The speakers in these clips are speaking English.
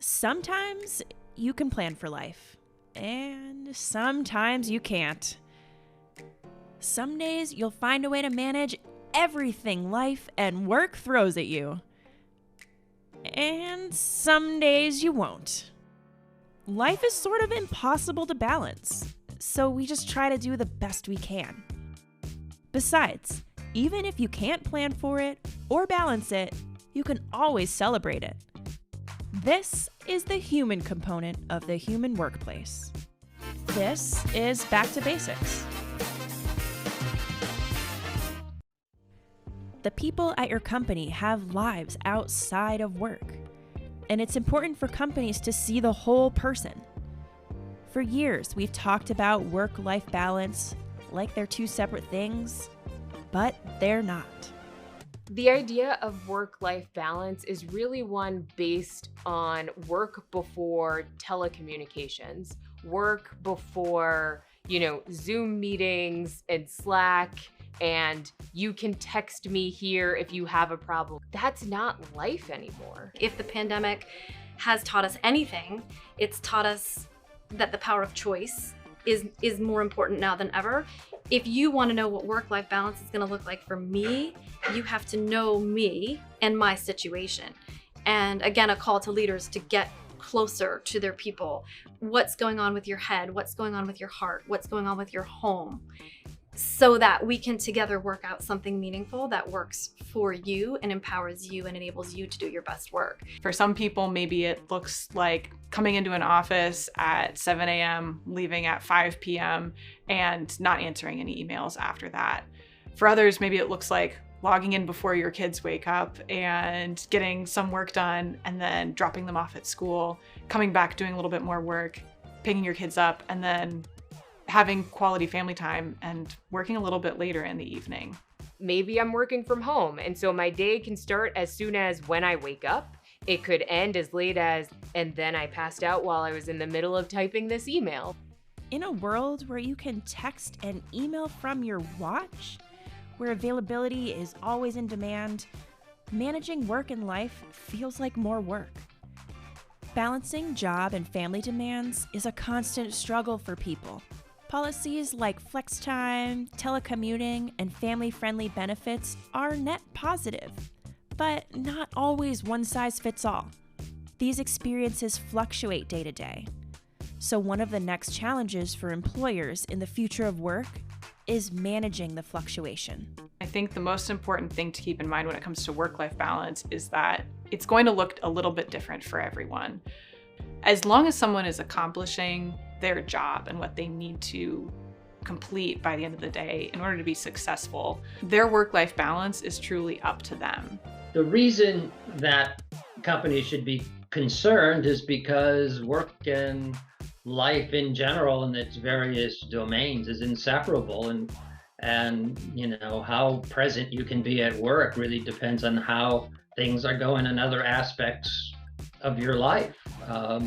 Sometimes you can plan for life, and sometimes you can't. Some days you'll find a way to manage everything life and work throws at you. And some days you won't. Life is sort of impossible to balance, so we just try to do the best we can. Besides, even if you can't plan for it or balance it, you can always celebrate it. This is the human component of the human workplace. This is Back to Basics. The people at your company have lives outside of work, and it's important for companies to see the whole person. For years, we've talked about work-life balance like they're two separate things, but they're not. The idea of work-life balance is really one based on work before telecommunications, work before, Zoom meetings and Slack, and you can text me here if you have a problem. That's not life anymore. If the pandemic has taught us anything, it's taught us that the power of choice is more important now than ever. If you want to know what work-life balance is going to look like for me, you have to know me and my situation. And again, a call to leaders to get closer to their people. What's going on with your head? What's going on with your heart? What's going on with your home? So that we can together work out something meaningful that works for you and empowers you and enables you to do your best work. For some people, maybe it looks like coming into an office at 7 a.m., leaving at 5 p.m., and not answering any emails after that. For others, maybe it looks like logging in before your kids wake up and getting some work done and then dropping them off at school, coming back, doing a little bit more work, picking your kids up, and then having quality family time and working a little bit later in the evening. Maybe I'm working from home, and so my day can start as soon as when I wake up. It could end as late as, and then I passed out while I was in the middle of typing this email. In a world where you can text and email from your watch, where availability is always in demand, managing work and life feels like more work. Balancing job and family demands is a constant struggle for people. Policies like flex time, telecommuting, and family-friendly benefits are net positive, but not always one size fits all. These experiences fluctuate day to day. So one of the next challenges for employers in the future of work is managing the fluctuation. I think the most important thing to keep in mind when it comes to work-life balance is that it's going to look a little bit different for everyone. As long as someone is accomplishing their job and what they need to complete by the end of the day in order to be successful, their work-life balance is truly up to them. The reason that companies should be concerned is because work and life in general in its various domains is inseparable, and how present you can be at work really depends on how things are going in other aspects of your life.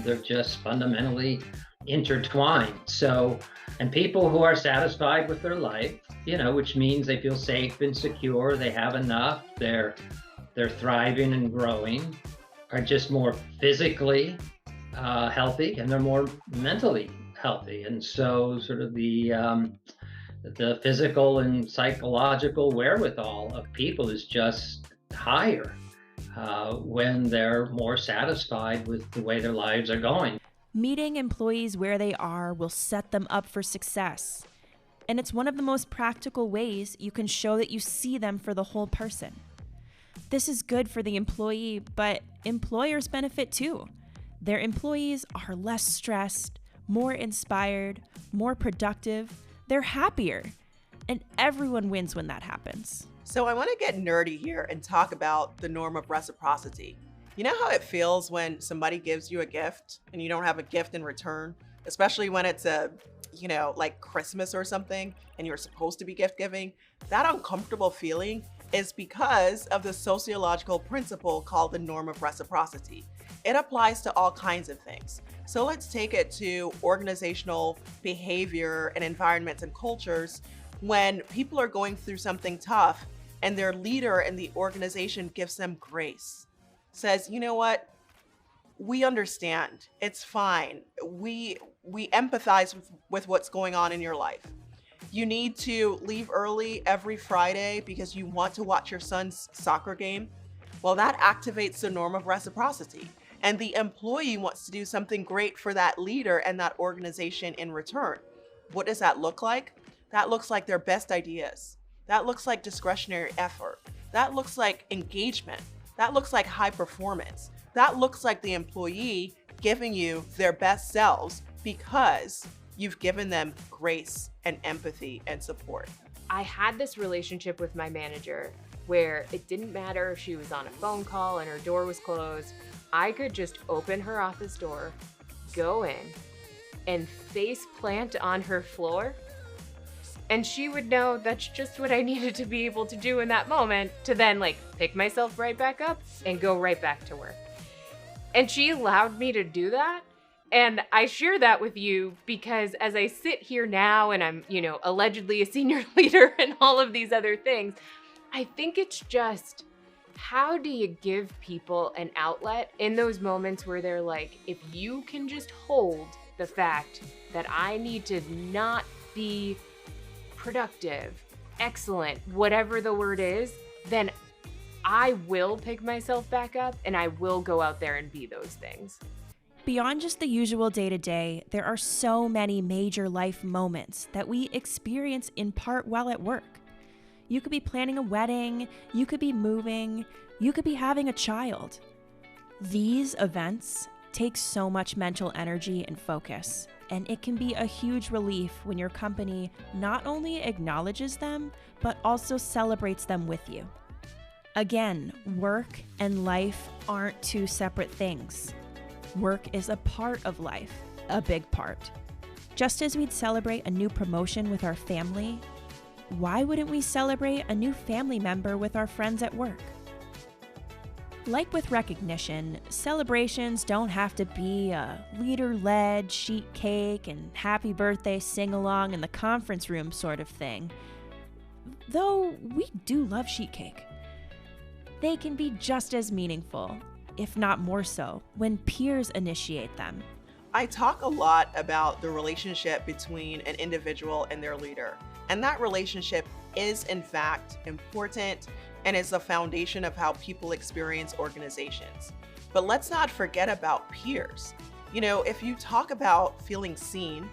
They're just fundamentally intertwined. So, and people who are satisfied with their life, which means they feel safe and secure, they have enough, they're thriving and growing, are just more physically healthy, and they're more mentally healthy. And so sort of the physical and psychological wherewithal of people is just higher when they're more satisfied with the way their lives are going. Meeting employees where they are will set them up for success. And it's one of the most practical ways you can show that you see them for the whole person. This is good for the employee, but employers benefit too. Their employees are less stressed, more inspired, more productive, they're happier, and everyone wins when that happens. So I want to get nerdy here and talk about the norm of reciprocity. You know how it feels when somebody gives you a gift and you don't have a gift in return, especially when it's like Christmas or something and you're supposed to be gift giving? That uncomfortable feeling is because of the sociological principle called the norm of reciprocity. It applies to all kinds of things. So let's take it to organizational behavior and environments and cultures. When people are going through something tough and their leader in the organization gives them grace, says, you know what, we understand. It's fine. We empathize with what's going on in your life. You need to leave early every Friday because you want to watch your son's soccer game. Well, that activates the norm of reciprocity. And the employee wants to do something great for that leader and that organization in return. What does that look like? That looks like their best ideas. That looks like discretionary effort. That looks like engagement. That looks like high performance. That looks like the employee giving you their best selves because you've given them grace and empathy and support. I had this relationship with my manager where it didn't matter if she was on a phone call and her door was closed. I could just open her office door, go in, and face plant on her floor. And she would know that's just what I needed to be able to do in that moment to then like pick myself right back up and go right back to work. And she allowed me to do that. And I share that with you because as I sit here now and I'm, allegedly a senior leader and all of these other things, I think it's just, how do you give people an outlet in those moments where they're like, if you can just hold the fact that I need to not be productive, excellent, whatever the word is, then I will pick myself back up and I will go out there and be those things. Beyond just the usual day-to-day, there are so many major life moments that we experience in part while at work. You could be planning a wedding, you could be moving, you could be having a child. These events take so much mental energy and focus, and it can be a huge relief when your company not only acknowledges them, but also celebrates them with you. Again, work and life aren't two separate things. Work is a part of life, a big part. Just as we'd celebrate a new promotion with our family, why wouldn't we celebrate a new family member with our friends at work? Like with recognition, celebrations don't have to be a leader-led sheet cake and happy birthday sing-along in the conference room sort of thing. Though we do love sheet cake. They can be just as meaningful, if not more so, when peers initiate them. I talk a lot about the relationship between an individual and their leader. And that relationship is, in fact, important and is the foundation of how people experience organizations. But let's not forget about peers. If you talk about feeling seen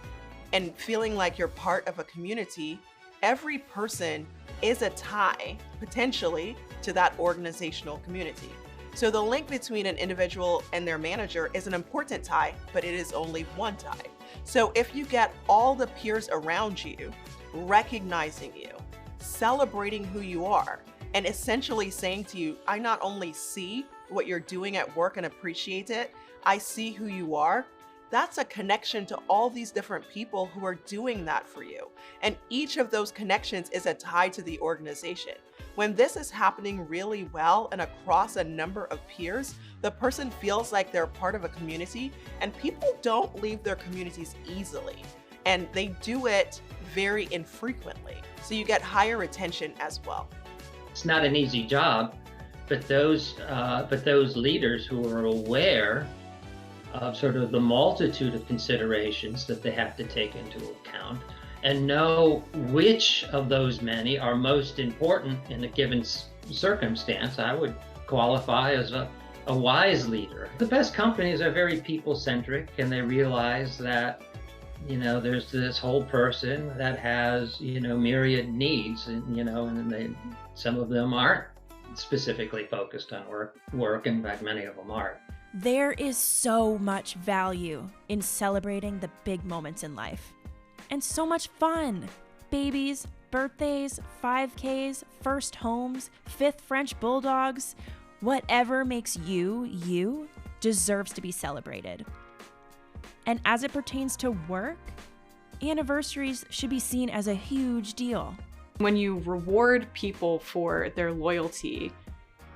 and feeling like you're part of a community, every person is a tie, potentially, to that organizational community. So the link between an individual and their manager is an important tie, but it is only one tie. So if you get all the peers around you recognizing you, celebrating who you are, and essentially saying to you, I not only see what you're doing at work and appreciate it, I see who you are. That's a connection to all these different people who are doing that for you. And each of those connections is a tie to the organization. When this is happening really well and across a number of peers, the person feels like they're part of a community, and people don't leave their communities easily. And they do it very infrequently. So you get higher retention as well. It's not an easy job, but those leaders who are aware of sort of the multitude of considerations that they have to take into account and know which of those many are most important in a given circumstance, I would qualify as a wise leader. The best companies are very people-centric, and they realize that there's this whole person that has myriad needs, and some of them aren't specifically focused on work, in fact many of them are. There is so much value in celebrating the big moments in life. And so much fun. Babies, birthdays, 5Ks, first homes, fifth French bulldogs. Whatever makes you, you, deserves to be celebrated. And as it pertains to work, anniversaries should be seen as a huge deal. When you reward people for their loyalty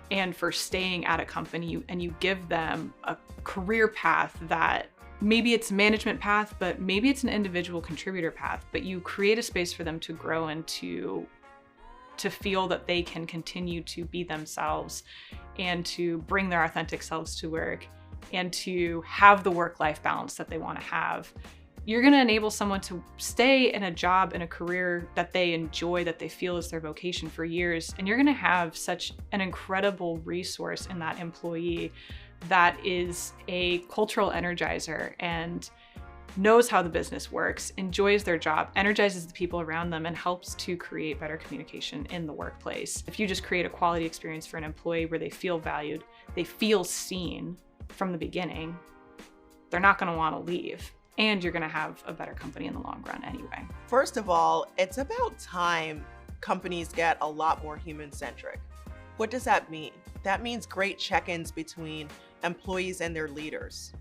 and for staying at a company, and you give them a career path that maybe it's a management path, but maybe it's an individual contributor path, but you create a space for them to grow and to feel that they can continue to be themselves and to bring their authentic selves to work, and to have the work-life balance that they want to have, you're going to enable someone to stay in a job, in a career that they enjoy, that they feel is their vocation for years. And you're going to have such an incredible resource in that employee that is a cultural energizer and knows how the business works, enjoys their job, energizes the people around them, and helps to create better communication in the workplace. If you just create a quality experience for an employee where they feel valued, they feel seen from the beginning, they're not going to want to leave. And you're going to have a better company in the long run anyway. First of all, it's about time companies get a lot more human-centric. What does that mean? That means great check-ins between employees and their leaders.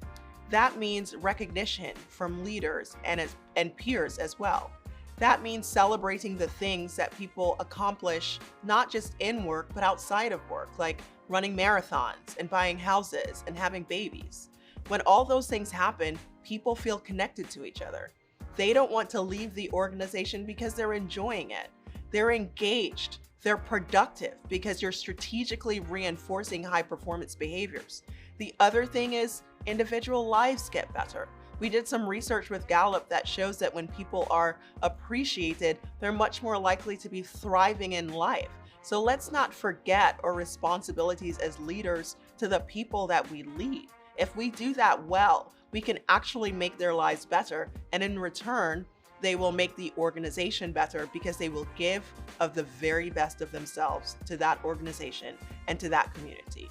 That means recognition from leaders and peers as well. That means celebrating the things that people accomplish, not just in work, but outside of work, like running marathons and buying houses and having babies. When all those things happen, people feel connected to each other. They don't want to leave the organization because they're enjoying it. They're engaged. They're productive because you're strategically reinforcing high performance behaviors. The other thing is individual lives get better. We did some research with Gallup that shows that when people are appreciated, they're much more likely to be thriving in life. So let's not forget our responsibilities as leaders to the people that we lead. If we do that well, we can actually make their lives better. And in return, they will make the organization better because they will give of the very best of themselves to that organization and to that community.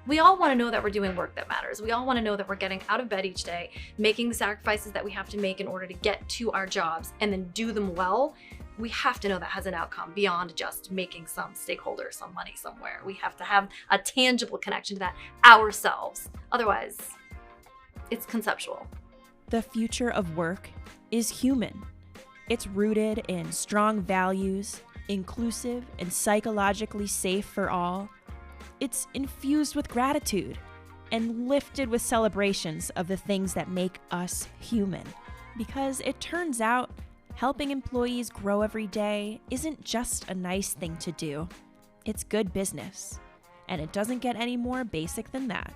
We all want to know that we're doing work that matters. We all want to know that we're getting out of bed each day, making the sacrifices that we have to make in order to get to our jobs and then do them well. We have to know that has an outcome beyond just making some stakeholder some money somewhere. We have to have a tangible connection to that ourselves. Otherwise, it's conceptual. The future of work is human. It's rooted in strong values, inclusive and psychologically safe for all. It's infused with gratitude and lifted with celebrations of the things that make us human. Because it turns out, helping employees grow every day isn't just a nice thing to do. It's good business. And it doesn't get any more basic than that.